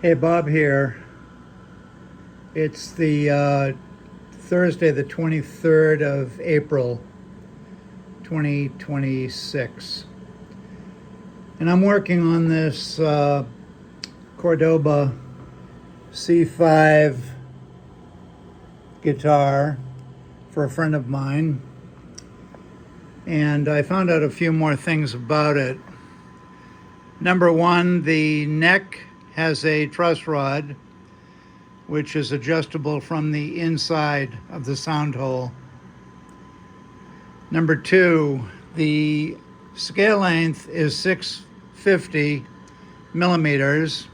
Hey, Bob here. It's the Thursday, the 23rd of April, 2026. And I'm working on this Cordoba C5 guitar for a friend of mine. And I found out a few more things about it. Number one, the neck has a truss rod, which is adjustable from the inside of the sound hole. Number two, the scale length is 650 millimeters.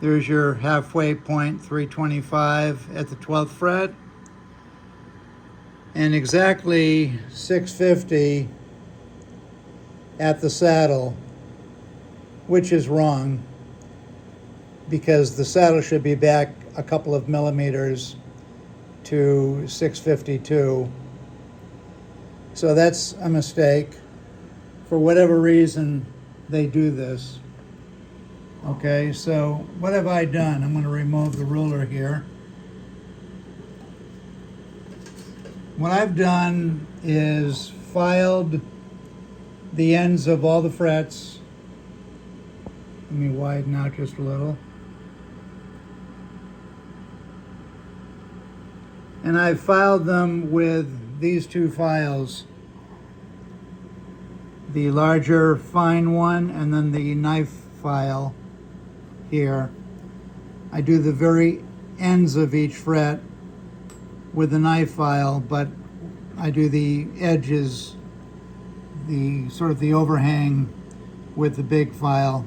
There's your halfway point, 325 at the 12th fret, and exactly 650 at the saddle, which is wrong because the saddle should be back a couple of millimeters to 652. So that's a mistake. For whatever reason, they do this. Okay, so what have I done? I'm going to remove the ruler here. What I've done is filed the ends of all the frets. Let me widen out just a little. And I've filed them with these two files. The larger fine one and then the knife file here. I do the very ends of each fret with the knife file, but I do the edges, the sort of the overhang with the big file.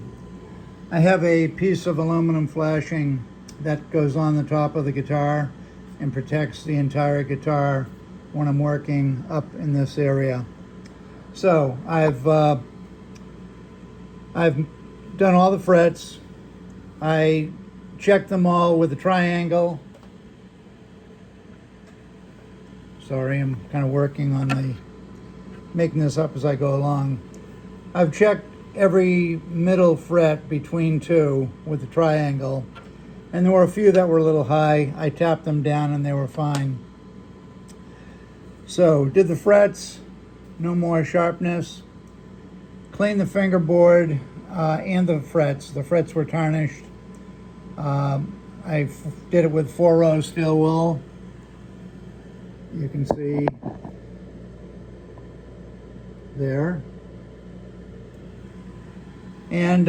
I have a piece of aluminum flashing that goes on the top of the guitar and protects the entire guitar when I'm working up in this area. So I've done all the frets. I checked them all with a triangle. Sorry, I'm kind of working on making this up as I go along. I've checked every middle fret between two with the triangle, and there were a few that were a little high. I tapped them down and they were fine. So did the frets, no more sharpness. Cleaned the fingerboard and the frets. The frets were tarnished. I did it with 4-row steel wool. You can see there. And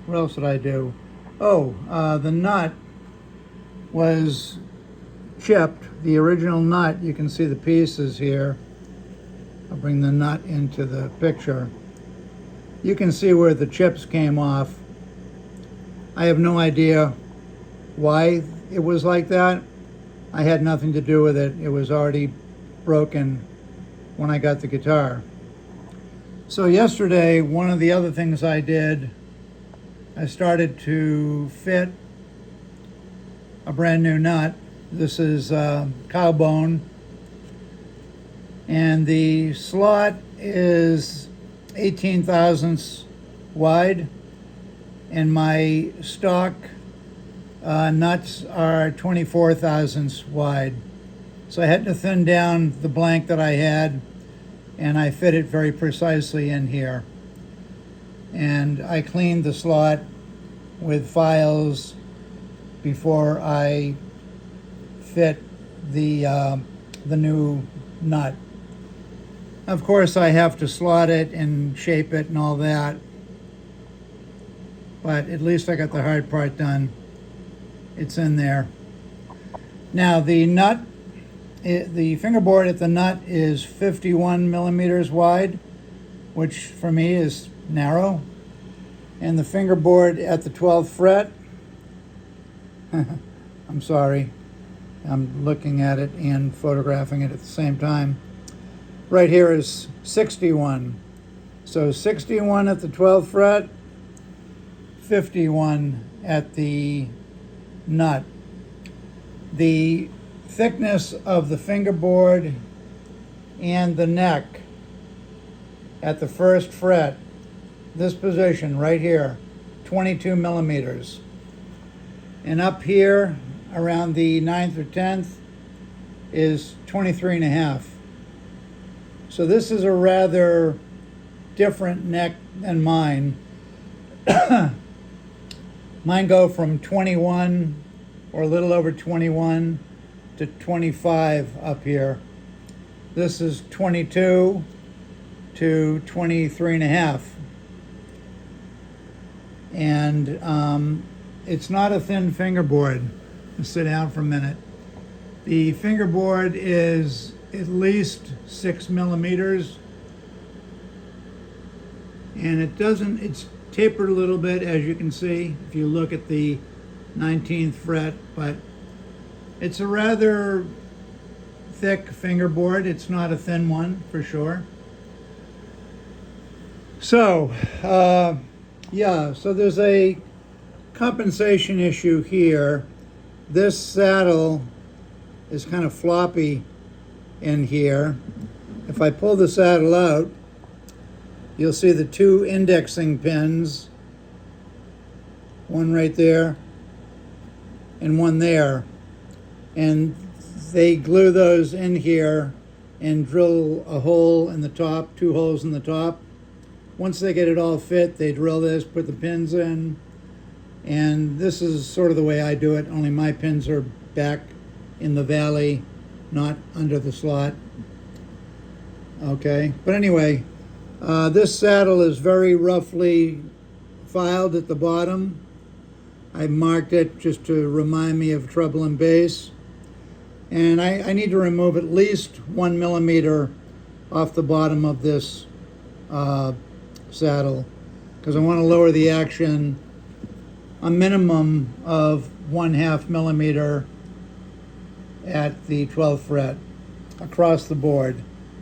what else did I do? Oh, the nut was chipped. The original nut, you can see the pieces here. I'll bring the nut into the picture. You can see where the chips came off. I have no idea why it was like that. I had nothing to do with it. It was already broken when I got the guitar. So yesterday, one of the other things I did, I started to fit a brand new nut. This is cow bone, and the slot is 18 thousandths wide, and my stock nuts are 24 thousandths wide. So I had to thin down the blank that I had, and I fit it very precisely in here. And I cleaned the slot with files before I fit the new nut. Of course, I have to slot it and shape it and all that, but at least I got the hard part done. It's in there. Now the nut, the fingerboard at the nut is 51 millimeters wide, which for me is narrow. And the fingerboard at the 12th fret, I'm sorry, I'm looking at it and photographing it at the same time. Right here is 61. So 61 at the 12th fret, 51 at the nut. The thickness of the fingerboard and the neck at the first fret, this position right here, 22 millimeters. And up here around the 9th or 10th is 23.5. So this is a rather different neck than mine. Mine go from 21 or a little over 21 to 25 up here. This is 22 to 23.5. And it's not a thin fingerboard. Let's sit down for a minute. The fingerboard is at least 6 millimeters. And it's tapered a little bit, as you can see, if you look at the 19th fret, but it's a rather thick fingerboard. It's not a thin one, for sure. So, yeah, so there's a compensation issue here. This saddle is kind of floppy in here. If I pull the saddle out, you'll see the two indexing pins, one right there and one there. And they glue those in here and drill a hole in the top, 2 holes in the top. Once they get it all fit, they drill this, put the pins in, and this is sort of the way I do it, only my pins are back in the valley, not under the slot. Okay, but anyway, this saddle is very roughly filed at the bottom. I marked it just to remind me of treble and bass. And I need to remove at least 1 millimeter off the bottom of this saddle, because I want to lower the action a minimum of 1/2 millimeter at the 12th fret across the board.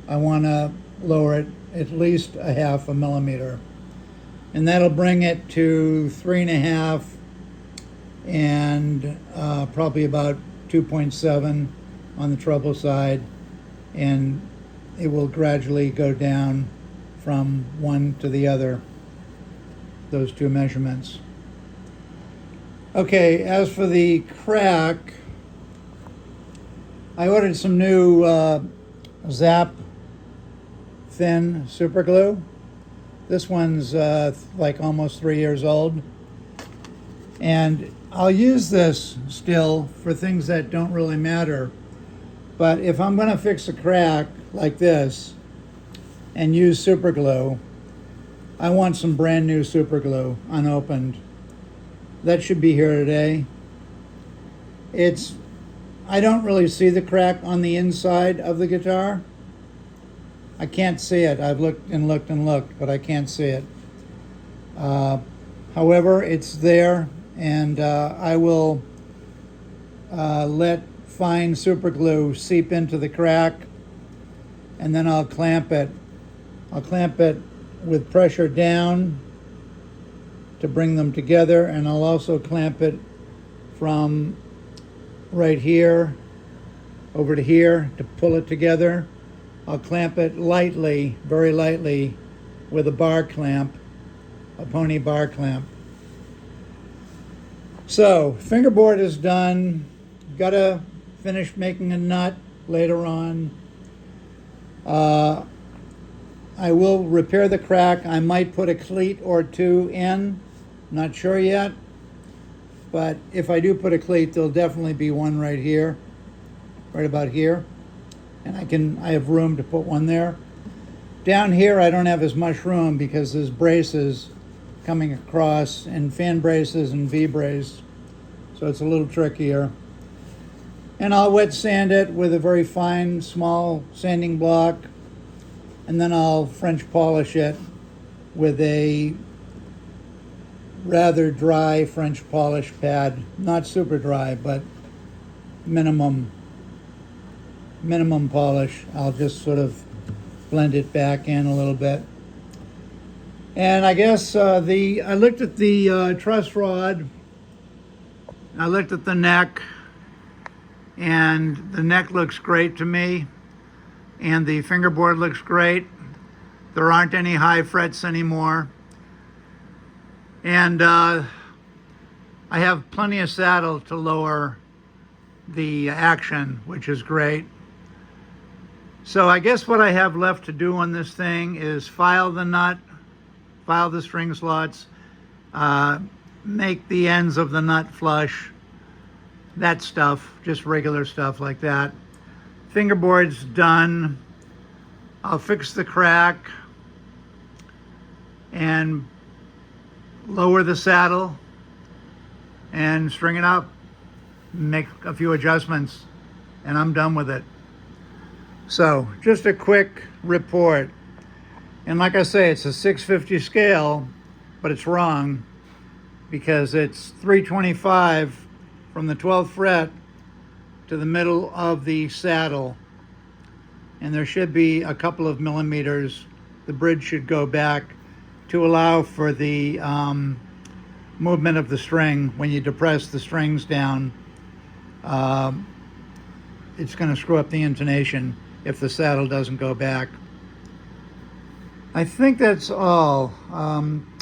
I want to lower it at least 1/2 millimeter, and that'll bring it to 3.5 and probably about 2.7 on the treble side, and it will gradually go down from one to the other, those two measurements. Okay, as for the crack, I ordered some new Zap thin super glue. This one's like almost 3 years old. And I'll use this still for things that don't really matter. But if I'm going to fix a crack like this and use super glue, I want some brand new super glue, unopened. That should be here today. I don't really see the crack on the inside of the guitar. I can't see it. I've looked and looked and looked, but I can't see it. However, it's there, and I will let fine super glue seep into the crack, and then I'll clamp it. I'll clamp it with pressure down to bring them together, and I'll also clamp it from right here over to here to pull it together. I'll clamp it lightly, very lightly, with a bar clamp, a pony bar clamp. So, fingerboard is done. Gotta finish making a nut later on. I will repair the crack. I might put a cleat or two in. Not sure yet. But if I do put a cleat, there'll definitely be one right here, right about here. And I have room to put one there. Down here, I don't have as much room because there's braces coming across, and fan braces and V-brace. So it's a little trickier. And I'll wet sand it with a very fine, small sanding block. And then I'll French polish it with a rather dry French polish pad. Not super dry, but minimum polish. I'll just sort of blend it back in a little bit. And I guess I looked at the truss rod. I looked at the neck, and the neck looks great to me, and the fingerboard looks great. There aren't any high frets anymore. And I have plenty of saddle to lower the action, which is great. So I guess what I have left to do on this thing is file the nut, file the string slots, make the ends of the nut flush, that stuff, just regular stuff like that. Fingerboard's done. I'll fix the crack and lower the saddle and string it up, make a few adjustments, and I'm done with it. So just a quick report. And like I say, it's a 650 scale, but it's wrong because it's 325 from the 12th fret to the middle of the saddle. And there should be a couple of millimeters. The bridge should go back to allow for the movement of the string. When you depress the strings down, it's going to screw up the intonation if the saddle doesn't go back. I think that's all.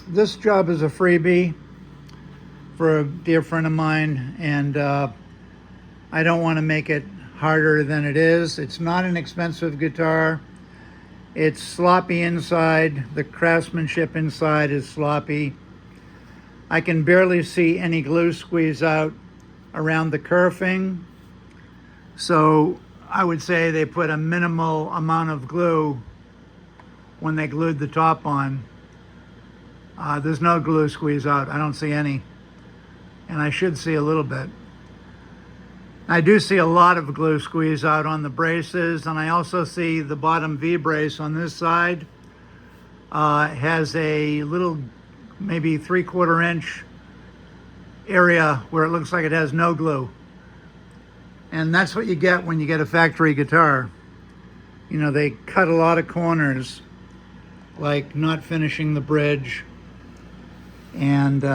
This job is a freebie for a dear friend of mine, and I don't want to make it harder than it is. It's not an expensive guitar. It's sloppy inside. The craftsmanship inside is sloppy. I can barely see any glue squeeze out around the kerfing. So I would say they put a minimal amount of glue when they glued the top on. There's no glue squeeze out. I don't see any. And I should see a little bit. I do see a lot of glue squeeze out on the braces, and I also see the bottom V brace on this side has a little, maybe 3/4 inch area where it looks like it has no glue. And that's what you get when you get a factory guitar. You know, they cut a lot of corners, like not finishing the bridge, and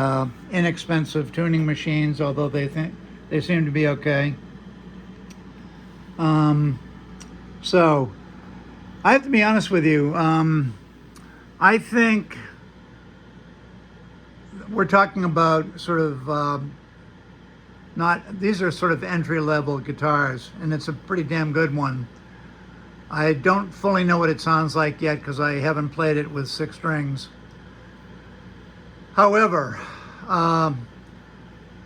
inexpensive tuning machines, although they seem to be okay. So I have to be honest with you. I think we're talking about sort of these are sort of entry-level guitars, and it's a pretty damn good one. I don't fully know what it sounds like yet because I haven't played it with 6 strings. However, I'm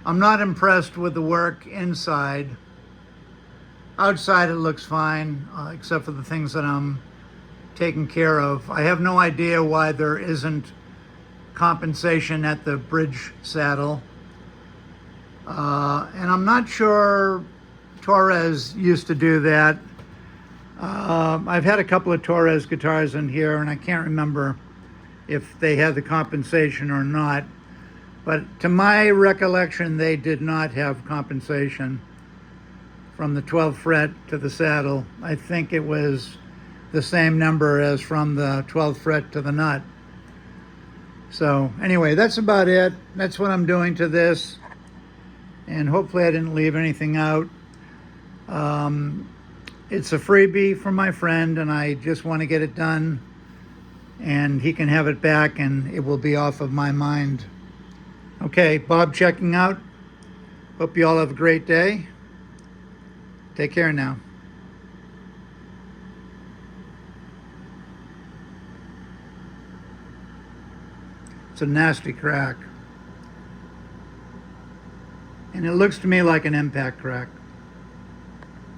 not impressed with the work inside. Outside it looks fine, except for the things that I'm taking care of. I have no idea why there isn't compensation at the bridge saddle. And I'm not sure Torres used to do that. I've had a couple of Torres guitars in here, and I can't remember if they had the compensation or not. But to my recollection, they did not have compensation from the 12th fret to the saddle. I think it was the same number as from the 12th fret to the nut. So anyway, that's about it. That's what I'm doing to this. And hopefully I didn't leave anything out. It's a freebie from my friend, and I just want to get it done. And he can have it back, and it will be off of my mind. Okay, Bob checking out. Hope you all have a great day. Take care now. It's a nasty crack. And it looks to me like an impact crack.